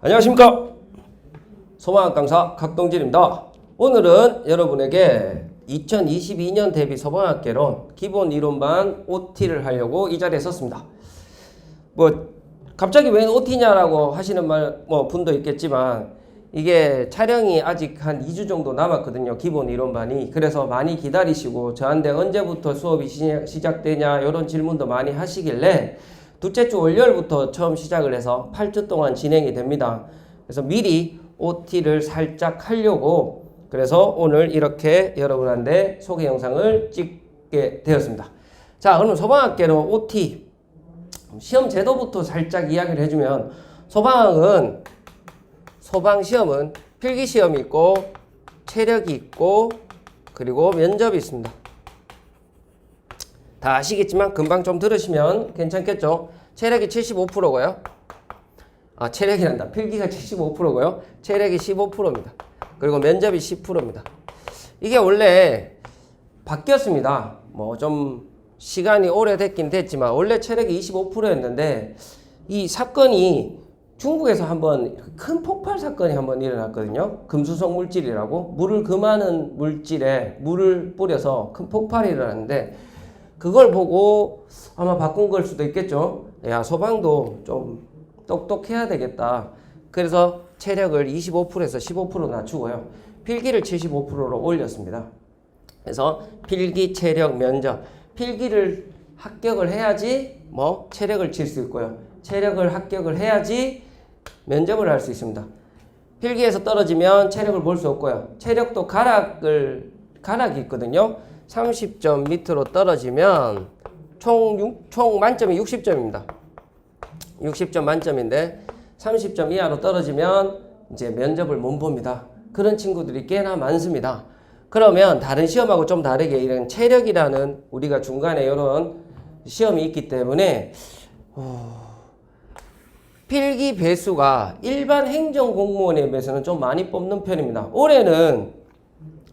안녕하십니까. 소방학 강사 각동진입니다. 오늘은 여러분에게 2022년 대비 소방학개론 기본 이론반 OT를 하려고 이 자리에 섰습니다. 갑자기 왜 OT냐라고 하시는 분도 있겠지만, 이게 촬영이 아직 한 2주 정도 남았거든요. 기본 이론반이. 그래서 많이 기다리시고, 저한테 언제부터 수업이 시작되냐 이런 질문도 많이 하시길래 둘째 주 월요일부터 처음 시작을 해서 8주 동안 진행이 됩니다. 그래서 미리 OT를 살짝 하려고, 그래서 오늘 이렇게 여러분한테 소개 영상을 찍게 되었습니다. 자, 그럼 소방학개론 OT 시험 제도부터 살짝 이야기를 해주면, 소방시험은 필기시험이 있고 체력이 있고 그리고 면접이 있습니다. 다 아시겠지만 금방 좀 들으시면 괜찮겠죠. 체력이 75%고요. 체력이란다. 필기가 75%고요. 체력이 15%입니다. 그리고 면접이 10%입니다. 이게 원래 바뀌었습니다. 좀 시간이 오래됐긴 됐지만 원래 체력이 25%였는데 이 사건이 중국에서 한번 큰 폭발 사건이 한번 일어났거든요. 금수성 물질이라고 물을 금하는 물질에 물을 뿌려서 큰 폭발이 일어났는데, 그걸 보고 아마 바꾼 걸 수도 있겠죠. 야, 소방도 좀 똑똑해야 되겠다. 그래서 체력을 25%에서 15% 낮추고요. 필기를 75%로 올렸습니다. 그래서 필기, 체력, 면접. 필기를 합격을 해야지 체력을 칠 수 있고요. 체력을 합격을 해야지 면접을 할 수 있습니다. 필기에서 떨어지면 체력을 볼 수 없고요. 체력도 가락이 있거든요. 30점 밑으로 떨어지면 총 만점이 60점입니다. 60점 만점인데 30점 이하로 떨어지면 이제 면접을 못 봅니다. 그런 친구들이 꽤나 많습니다. 그러면 다른 시험하고 좀 다르게 이런 체력이라는 우리가 중간에 이런 시험이 있기 때문에 필기 배수가 일반 행정공무원에 비해서는 좀 많이 뽑는 편입니다. 올해는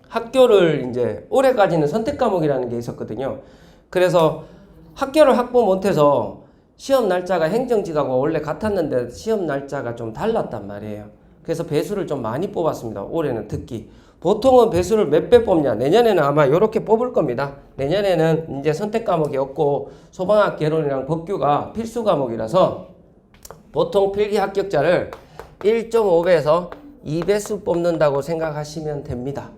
학교를 이제 올해까지는 선택 과목이라는 게 있었거든요. 그래서 학교를 확보 못해서 시험 날짜가 행정직하고 원래 같았는데 시험 날짜가 좀 달랐단 말이에요. 그래서 배수를 좀 많이 뽑았습니다. 올해는 특히. 보통은 배수를 몇 배 뽑냐? 내년에는 아마 이렇게 뽑을 겁니다. 내년에는 이제 선택 과목이 없고 소방학 개론이랑 법규가 필수 과목이라서 보통 필기 합격자를 1.5배에서 2배수 뽑는다고 생각하시면 됩니다.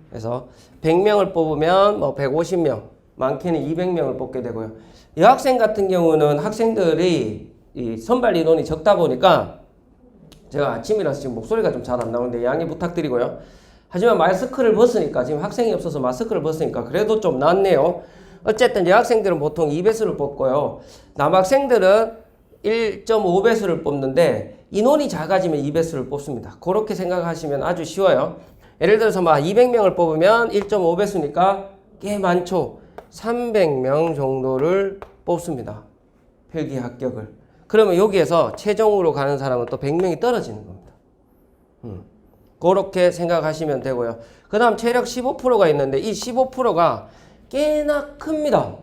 그래서 100명을 뽑으면 150명, 많게는 200명을 뽑게 되고요. 여학생 같은 경우는 학생들이 이 선발 인원이 적다 보니까 제가 아침이라서 지금 목소리가 좀 잘 안 나오는데 양해 부탁드리고요. 하지만 마스크를 벗으니까, 지금 학생이 없어서 마스크를 벗으니까 그래도 좀 낫네요. 어쨌든 여학생들은 보통 2배수를 뽑고요. 남학생들은 1.5배수를 뽑는데 인원이 작아지면 2배수를 뽑습니다. 그렇게 생각하시면 아주 쉬워요. 예를 들어서 200명을 뽑으면 1.5배수니까 꽤 많죠. 300명 정도를 뽑습니다. 필기 합격을. 그러면 여기에서 최종으로 가는 사람은 또 100명이 떨어지는 겁니다. 그렇게 생각하시면 되고요. 그 다음 체력 15%가 있는데 이 15%가 꽤나 큽니다.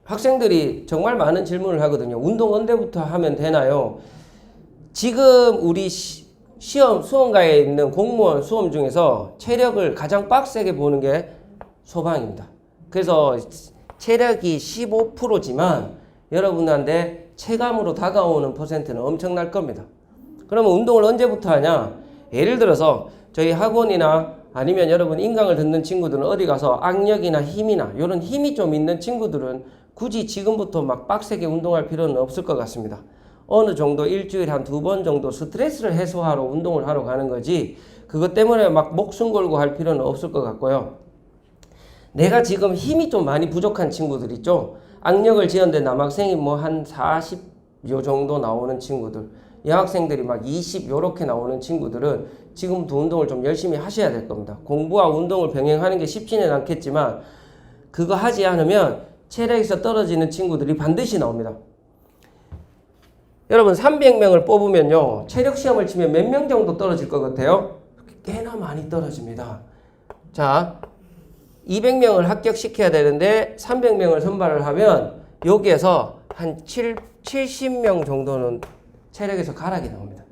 학생들이 정말 많은 질문을 하거든요. 운동 언제부터 하면 되나요? 지금 우리 수험가에 있는 공무원 수험 중에서 체력을 가장 빡세게 보는 게 소방입니다. 그래서 체력이 15%지만 여러분한테 체감으로 다가오는 퍼센트는 엄청날 겁니다. 그러면 운동을 언제부터 하냐? 예를 들어서 저희 학원이나 아니면 여러분 인강을 듣는 친구들은 어디 가서 악력이나 힘이나 이런 힘이 좀 있는 친구들은 굳이 지금부터 빡세게 운동할 필요는 없을 것 같습니다. 어느 정도 일주일에 한 2번 정도 스트레스를 해소하러 운동을 하러 가는 거지, 그것 때문에 목숨 걸고 할 필요는 없을 것 같고요. 내가 지금 힘이 좀 많이 부족한 친구들 있죠. 악력을 지었는데 남학생이 한 40 요 정도 나오는 친구들, 여학생들이 20 요렇게 나오는 친구들은 지금부터 운동을 좀 열심히 하셔야 될 겁니다. 공부와 운동을 병행하는 게 쉽지는 않겠지만 그거 하지 않으면 체력에서 떨어지는 친구들이 반드시 나옵니다. 여러분 300명을 뽑으면요, 체력 시험을 치면 몇 명 정도 떨어질 것 같아요? 꽤나 많이 떨어집니다. 자, 200명을 합격시켜야 되는데 300명을 선발을 하면 여기에서 한 70명 정도는 체력에서 가락이 나옵니다.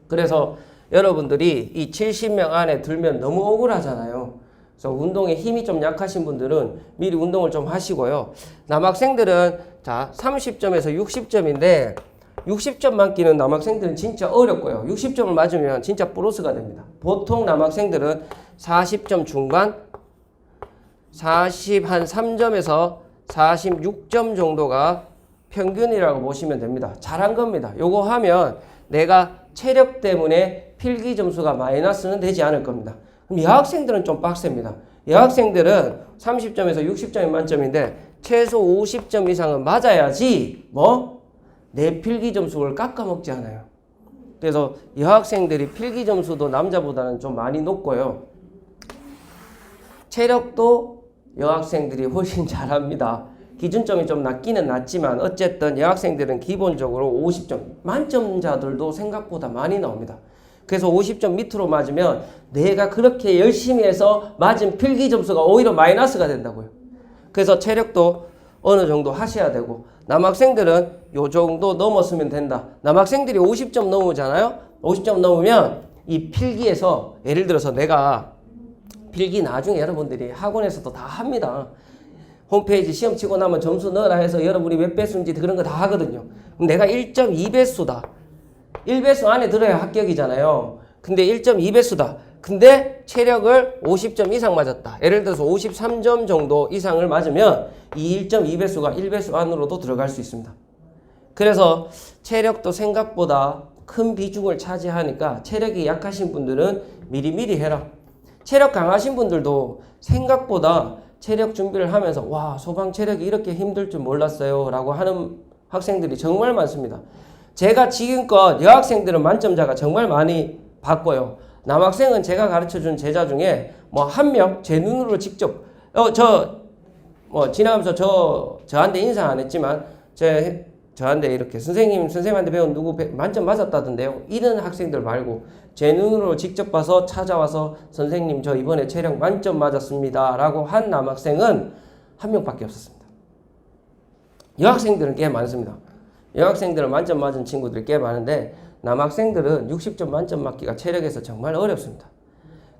그래서 여러분들이 이 70명 안에 들면 너무 억울하잖아요. 그래서 운동에 힘이 좀 약하신 분들은 미리 운동을 좀 하시고요. 남학생들은 자 30점에서 60점인데 60점 맞기는 남학생들은 진짜 어렵고요. 60점을 맞으면 진짜 플러스가 됩니다. 보통 남학생들은 40점 중반, 40한 3점에서 46점 정도가 평균이라고 보시면 됩니다. 잘한 겁니다. 요거 하면 내가 체력 때문에 필기 점수가 마이너스는 되지 않을 겁니다. 그럼 여학생들은 좀 빡셉니다. 여학생들은 30점에서 60점이 만점인데 최소 50점 이상은 맞아야지 내 필기 점수를 깎아먹지 않아요. 그래서 여학생들이 필기 점수도 남자보다는 좀 많이 높고요. 체력도 여학생들이 훨씬 잘합니다. 기준점이 좀 낮기는 낮지만 어쨌든 여학생들은 기본적으로 50점, 만점자들도 생각보다 많이 나옵니다. 그래서 50점 밑으로 맞으면 내가 그렇게 열심히 해서 맞은 필기 점수가 오히려 마이너스가 된다고요. 그래서 체력도 어느 정도 하셔야 되고 남학생들은 요 정도 넘었으면 된다. 남학생들이 50점 넘으잖아요. 50점 넘으면 이 필기에서 예를 들어서 내가 필기 나중에 여러분들이 학원에서도 다 합니다. 홈페이지 시험 치고 나면 점수 넣어라 해서 여러분이 몇 배수인지 그런 거 다 하거든요. 그럼 내가 1.2배수다. 1배수 안에 들어야 합격이잖아요. 근데 1.2배수다. 근데 체력을 50점 이상 맞았다. 예를 들어서 53점 정도 이상을 맞으면 이 1.2배수가 1배수 안으로도 들어갈 수 있습니다. 그래서 체력도 생각보다 큰 비중을 차지하니까 체력이 약하신 분들은 미리미리 해라. 체력 강하신 분들도 생각보다 체력 준비를 하면서 와 소방 체력이 이렇게 힘들 줄 몰랐어요 라고 하는 학생들이 정말 많습니다. 제가 지금껏 여학생들은 만점자가 정말 많이 봤고요. 남학생은 제가 가르쳐준 제자 중에 한 명 제 눈으로 직접 지나가면서 저한테 인사 안 했지만 저한테 이렇게 선생님한테 배운 누구 만점 맞았다던데요. 이런 학생들 말고 제 눈으로 직접 봐서 찾아와서 선생님 저 이번에 체력 만점 맞았습니다 라고 한 남학생은 한 명밖에 없었습니다. 여학생들은 꽤 많습니다. 여학생들은 만점 맞은 친구들이 꽤 많은데 남학생들은 60점 만점 맞기가 체력에서 정말 어렵습니다.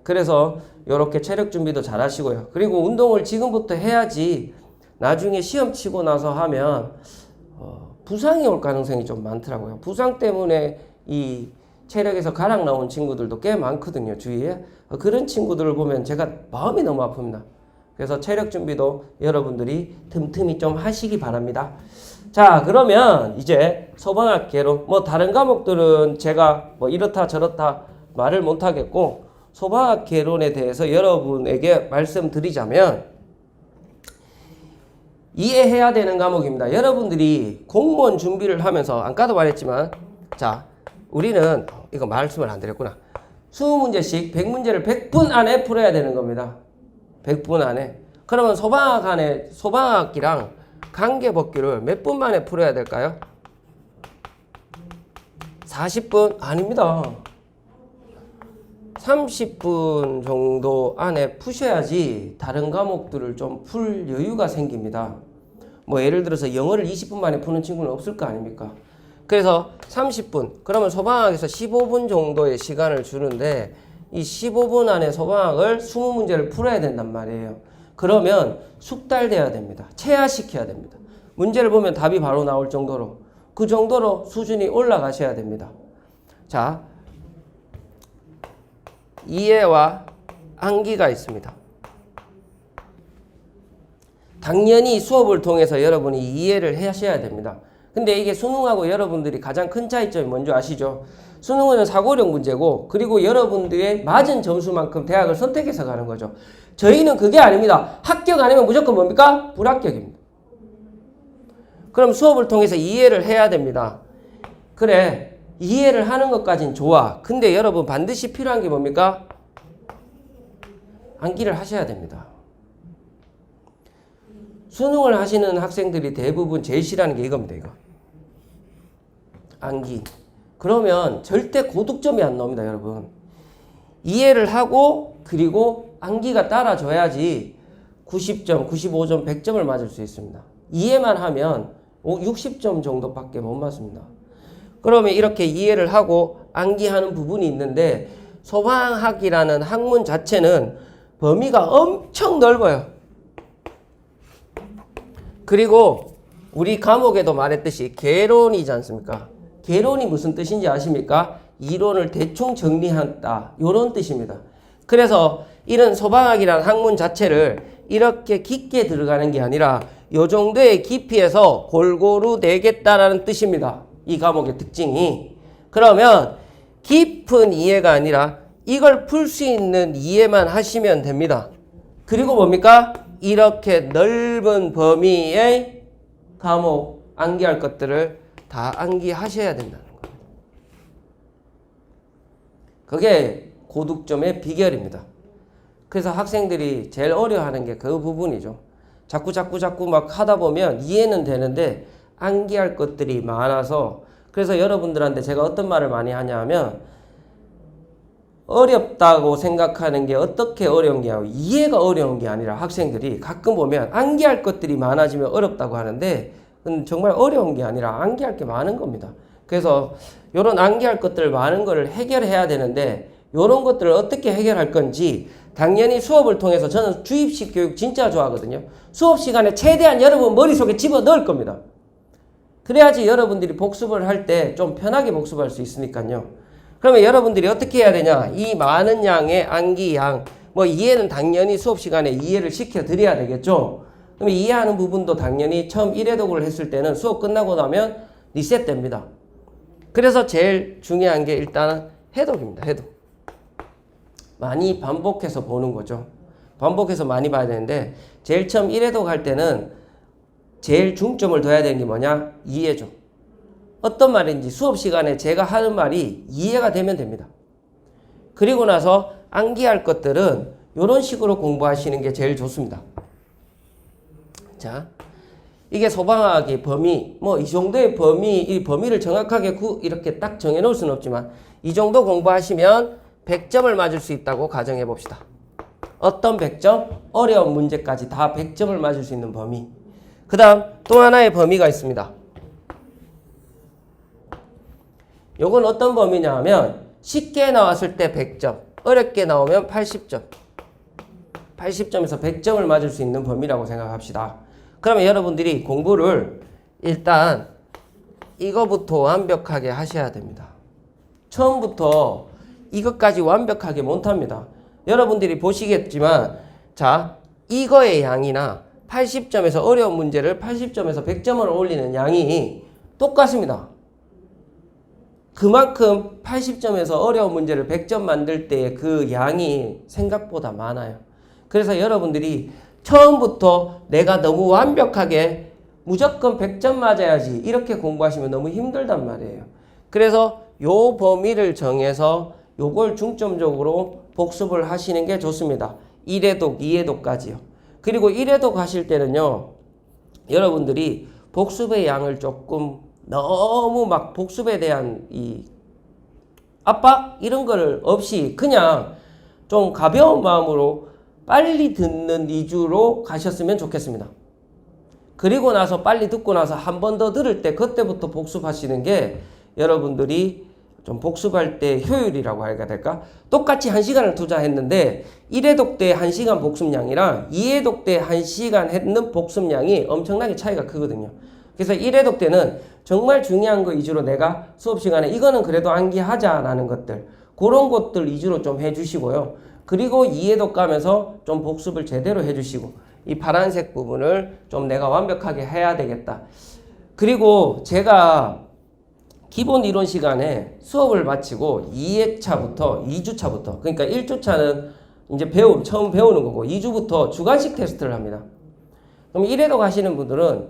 그래서 이렇게 체력 준비도 잘 하시고요. 그리고 운동을 지금부터 해야지 나중에 시험 치고 나서 하면 부상이 올 가능성이 좀 많더라고요. 부상 때문에 이 체력에서 가락 나온 친구들도 꽤 많거든요, 주위에. 그런 친구들을 보면 제가 마음이 너무 아픕니다. 그래서 체력 준비도 여러분들이 틈틈이 좀 하시기 바랍니다. 자, 그러면 이제 소방학 개론, 다른 과목들은 제가 이렇다 저렇다 말을 못 하겠고, 소방학 개론에 대해서 여러분에게 말씀드리자면, 이해해야 되는 과목입니다. 여러분들이 공무원 준비를 하면서, 아까도 말했지만, 자, 우리는, 이거 말씀을 안 드렸구나. 20문제씩 100문제를 100분 안에 풀어야 되는 겁니다. 100분 안에. 그러면 소방학기랑 관계법규를 몇 분 만에 풀어야 될까요? 40분? 아닙니다. 30분 정도 안에 푸셔야지 다른 과목들을 좀 풀 여유가 생깁니다. 예를 들어서 영어를 20분 만에 푸는 친구는 없을 거 아닙니까? 그래서 30분, 그러면 소방학에서 15분 정도의 시간을 주는데 이 15분 안에 소방학을 20문제를 풀어야 된단 말이에요. 그러면 숙달돼야 됩니다. 체화시켜야 됩니다. 문제를 보면 답이 바로 나올 정도로 그 정도로 수준이 올라가셔야 됩니다. 자, 이해와 암기가 있습니다. 당연히 수업을 통해서 여러분이 이해를 하셔야 됩니다. 근데 이게 수능하고 여러분들이 가장 큰 차이점이 뭔지 아시죠? 수능은 사고력 문제고 그리고 여러분들의 맞은 점수만큼 대학을 선택해서 가는 거죠. 저희는 그게 아닙니다. 합격 아니면 무조건 뭡니까? 불합격입니다. 그럼 수업을 통해서 이해를 해야 됩니다. 그래, 이해를 하는 것까진 좋아. 근데 여러분 반드시 필요한 게 뭡니까? 암기를 하셔야 됩니다. 수능을 하시는 학생들이 대부분 제일 싫어하는 게 이겁니다. 이거. 암기. 그러면 절대 고득점이 안 나옵니다, 여러분. 이해를 하고 그리고 암기가 따라줘야지 90점, 95점, 100점을 맞을 수 있습니다. 이해만 하면 60점 정도밖에 못 맞습니다. 그러면 이렇게 이해를 하고 암기하는 부분이 있는데 소방학이라는 학문 자체는 범위가 엄청 넓어요. 그리고 우리 과목에도 말했듯이 개론이지 않습니까? 개론이 무슨 뜻인지 아십니까? 이론을 대충 정리한다. 이런 뜻입니다. 그래서 이런 소방학이라는 학문 자체를 이렇게 깊게 들어가는 게 아니라 이 정도의 깊이에서 골고루 내겠다라는 뜻입니다. 이 과목의 특징이. 그러면 깊은 이해가 아니라 이걸 풀 수 있는 이해만 하시면 됩니다. 그리고 뭡니까? 이렇게 넓은 범위의 과목, 암기할 것들을 다 암기하셔야 된다는 겁니다. 그게 고득점의 비결입니다. 그래서 학생들이 제일 어려워하는 게 그 부분이죠. 자꾸 막 하다 보면 이해는 되는데 암기할 것들이 많아서 그래서 여러분들한테 제가 어떤 말을 많이 하냐 하면 어렵다고 생각하는 게 어떻게 어려운 게 아니라 이해가 어려운 게 아니라 학생들이 가끔 보면 암기할 것들이 많아지면 어렵다고 하는데 정말 어려운 게 아니라 암기할 게 많은 겁니다. 그래서 이런 암기할 것들 많은 거를 해결해야 되는데 이런 것들을 어떻게 해결할 건지 당연히 수업을 통해서 저는 주입식 교육 진짜 좋아하거든요. 수업 시간에 최대한 여러분 머릿속에 집어넣을 겁니다. 그래야지 여러분들이 복습을 할 때 좀 편하게 복습할 수 있으니까요. 그러면 여러분들이 어떻게 해야 되냐? 이 많은 양의 암기 양, 뭐 이해는 당연히 수업 시간에 이해를 시켜 드려야 되겠죠. 그럼 이해하는 부분도 당연히 처음 1회독을 했을 때는 수업 끝나고 나면 리셋됩니다. 그래서 제일 중요한 게 일단은 해독입니다. 해독. 많이 반복해서 보는 거죠. 반복해서 많이 봐야 되는데 제일 처음 1회독 할 때는 제일 중점을 둬야 되는 게 뭐냐? 이해죠. 어떤 말인지 수업 시간에 제가 하는 말이 이해가 되면 됩니다. 그리고 나서 암기할 것들은 이런 식으로 공부하시는 게 제일 좋습니다. 자, 이게 소방학의 범위, 뭐 이 정도의 범위, 이 범위를 정확하게 이렇게 딱 정해놓을 수는 없지만 이 정도 공부하시면 100점을 맞을 수 있다고 가정해 봅시다. 어떤 100점? 어려운 문제까지 다 100점을 맞을 수 있는 범위. 그 다음 또 하나의 범위가 있습니다. 요건 어떤 범위냐 하면 쉽게 나왔을 때 100점, 어렵게 나오면 80점. 80점에서 100점을 맞을 수 있는 범위라고 생각합시다. 그러면 여러분들이 공부를 일단 이거부터 완벽하게 하셔야 됩니다. 처음부터 이것까지 완벽하게 못합니다. 여러분들이 보시겠지만 자, 이거의 양이나 80점에서 어려운 문제를 80점에서 100점을 올리는 양이 똑같습니다. 그만큼 80점에서 어려운 문제를 100점 만들 때의 그 양이 생각보다 많아요. 그래서 여러분들이 처음부터 내가 너무 완벽하게 무조건 100점 맞아야지 이렇게 공부하시면 너무 힘들단 말이에요. 그래서 요 범위를 정해서 요걸 중점적으로 복습을 하시는 게 좋습니다. 1회독, 2회독까지요. 그리고 1회독 하실 때는요. 여러분들이 복습의 양을 조금 너무 막 복습에 대한 이 압박 이런 걸 없이 그냥 좀 가벼운 마음으로 빨리 듣는 위주로 가셨으면 좋겠습니다. 그리고 나서 빨리 듣고 나서 한 번 더 들을 때 그때부터 복습하시는 게 여러분들이 좀 복습할 때 효율이라고 해야 될까? 똑같이 1시간을 투자했는데 1회독 때 1시간 복습량이랑 2회독 때 1시간 했는 복습량이 엄청나게 차이가 크거든요. 그래서 1회독 때는 정말 중요한 거 위주로 내가 수업 시간에 이거는 그래도 암기하자라는 것들 그런 것들 위주로 좀 해주시고요. 그리고 2회독 가면서 좀 복습을 제대로 해주시고 이 파란색 부분을 좀 내가 완벽하게 해야 되겠다. 그리고 제가 기본 이론 시간에 수업을 마치고 2회차부터 2주차부터 그러니까 1주차는 이제 처음 배우는 거고 2주부터 주관식 테스트를 합니다. 그럼 1회독 하시는 분들은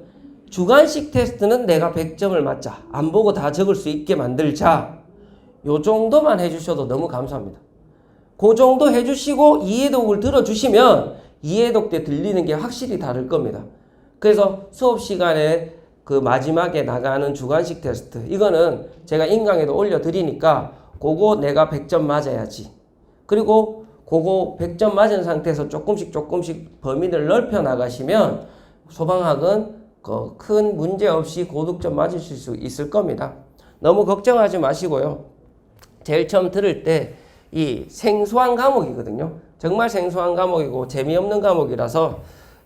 주관식 테스트는 내가 100점을 맞자. 안 보고 다 적을 수 있게 만들자. 요 정도만 해주셔도 너무 감사합니다. 그 정도 해주시고 2회독을 들어주시면 2회독 때 들리는 게 확실히 다를 겁니다. 그래서 수업 시간에 그 마지막에 나가는 주관식 테스트 이거는 제가 인강에도 올려드리니까 그거 내가 100점 맞아야지. 그리고 그거 100점 맞은 상태에서 조금씩 범위를 넓혀 나가시면 소방학은 큰 문제 없이 고득점 맞으실 수 있을 겁니다. 너무 걱정하지 마시고요. 제일 처음 들을 때 이 생소한 과목이거든요. 정말 생소한 과목이고 재미없는 과목이라서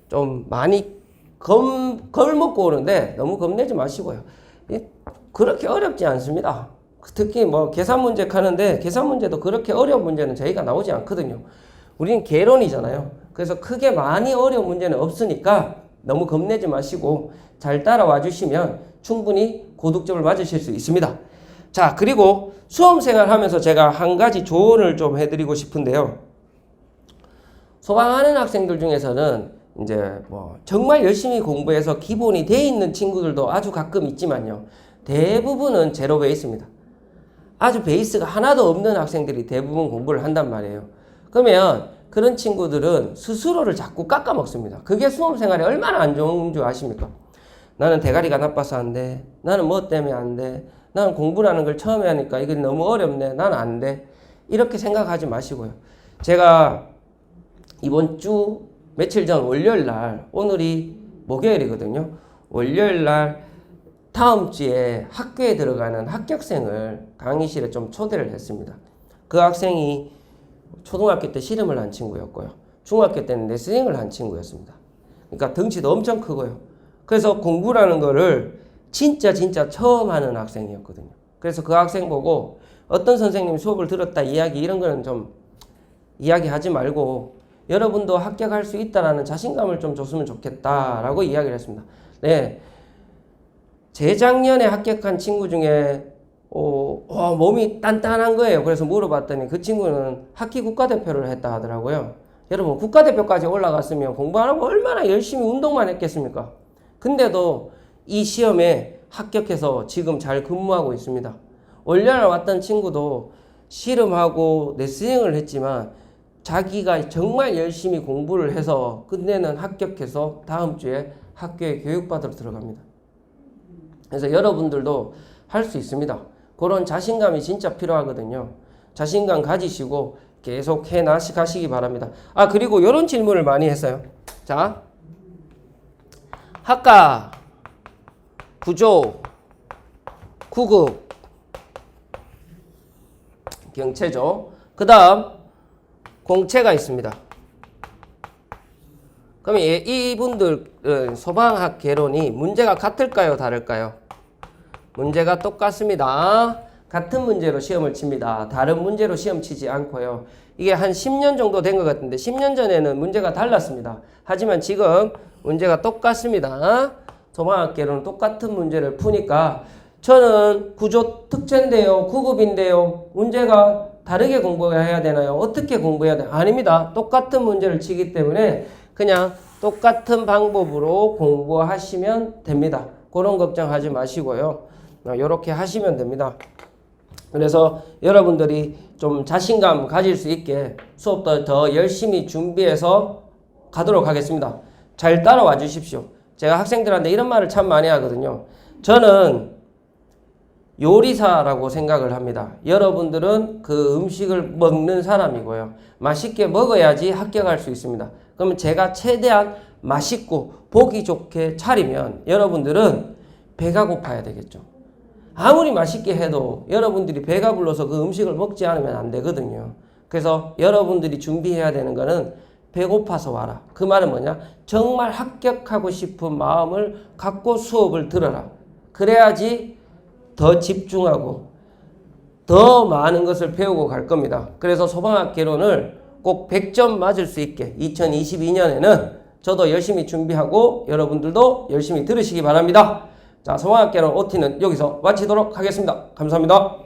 좀 많이 걸먹고 오는데 너무 겁내지 마시고요. 그렇게 어렵지 않습니다. 특히 뭐 계산 문제 하는데 계산 문제도 그렇게 어려운 문제는 저희가 나오지 않거든요. 우리는 개론이잖아요. 그래서 크게 많이 어려운 문제는 없으니까 너무 겁내지 마시고 잘 따라와 주시면 충분히 고득점을 맞으실 수 있습니다. 자, 그리고 수험생활 하면서 제가 한 가지 조언을 좀 해드리고 싶은데요. 소방하는 학생들 중에서는 이제 뭐 정말 열심히 공부해서 기본이 돼 있는 친구들도 아주 가끔 있지만요. 대부분은 제로 베이스입니다. 아주 베이스가 하나도 없는 학생들이 대부분 공부를 한단 말이에요. 그러면 그런 친구들은 스스로를 자꾸 깎아먹습니다. 그게 수험생활에 얼마나 안 좋은 줄 아십니까? 나는 대가리가 나빠서 안 돼. 나는 뭐 때문에 안 돼. 나는 공부라는 걸 처음에 하니까 이게 너무 어렵네. 난 안 돼. 이렇게 생각하지 마시고요. 제가 이번 주 며칠 전 월요일 날, 오늘이 목요일이거든요. 월요일 날 다음 주에 학교에 들어가는 합격생을 강의실에 좀 초대를 했습니다. 그 학생이 초등학교 때 씨름을 한 친구였고요. 중학교 때는 레슬링을 한 친구였습니다. 그러니까 덩치도 엄청 크고요. 그래서 공부라는 거를 진짜 처음 하는 학생이었거든요. 그래서 그 학생 보고 어떤 선생님이 수업을 들었다 이런 거는 좀 이야기하지 말고 여러분도 합격할 수 있다라는 자신감을 좀 줬으면 좋겠다라고 이야기를 했습니다. 네. 재작년에 합격한 친구 중에 몸이 단단한 거예요. 그래서 물어봤더니 그 친구는 하키 국가대표를 했다 하더라고요. 여러분, 국가대표까지 올라갔으면 공부 안 하고 얼마나 열심히 운동만 했겠습니까? 근데도 이 시험에 합격해서 지금 잘 근무하고 있습니다. 월요일 왔던 친구도 씨름하고 레슬링을 했지만 자기가 정말 열심히 공부를 해서 끝내는 합격해서 다음 주에 학교에 교육받으러 들어갑니다. 그래서 여러분들도 할 수 있습니다. 그런 자신감이 진짜 필요하거든요. 자신감 가지시고 계속 해 가시기 바랍니다. 아, 그리고 이런 질문을 많이 했어요. 자, 학과, 구조, 구급, 경체죠. 그 다음 공채가 있습니다. 그럼 이분들은 소방학 개론이 문제가 같을까요? 다를까요? 문제가 똑같습니다. 같은 문제로 시험을 칩니다. 다른 문제로 시험 치지 않고요. 이게 한 10년 정도 된 것 같은데 10년 전에는 문제가 달랐습니다. 하지만 지금 문제가 똑같습니다. 소방학 개론은 똑같은 문제를 푸니까 저는 구조 특채인데요. 구급인데요. 문제가 다르게 공부해야 되나요? 어떻게 공부해야 되나요? 아닙니다. 똑같은 문제를 치기 때문에 그냥 똑같은 방법으로 공부하시면 됩니다. 그런 걱정하지 마시고요. 이렇게 하시면 됩니다. 그래서 여러분들이 좀 자신감 가질 수 있게 수업도 더 열심히 준비해서 가도록 하겠습니다. 잘 따라와 주십시오. 제가 학생들한테 이런 말을 참 많이 하거든요. 저는 요리사라고 생각을 합니다. 여러분들은 그 음식을 먹는 사람이고요. 맛있게 먹어야지 합격할 수 있습니다. 그러면 제가 최대한 맛있고 보기 좋게 차리면 여러분들은 배가 고파야 되겠죠. 아무리 맛있게 해도 여러분들이 배가 불러서 그 음식을 먹지 않으면 안 되거든요. 그래서 여러분들이 준비해야 되는 거는 배고파서 와라. 그 말은 뭐냐? 정말 합격하고 싶은 마음을 갖고 수업을 들어라. 그래야지 더 집중하고 더 많은 것을 배우고 갈 겁니다. 그래서 소방학 개론을 꼭 100점 맞을 수 있게 2022년에는 저도 열심히 준비하고 여러분들도 열심히 들으시기 바랍니다. 자, 소방학 개론 OT는 여기서 마치도록 하겠습니다. 감사합니다.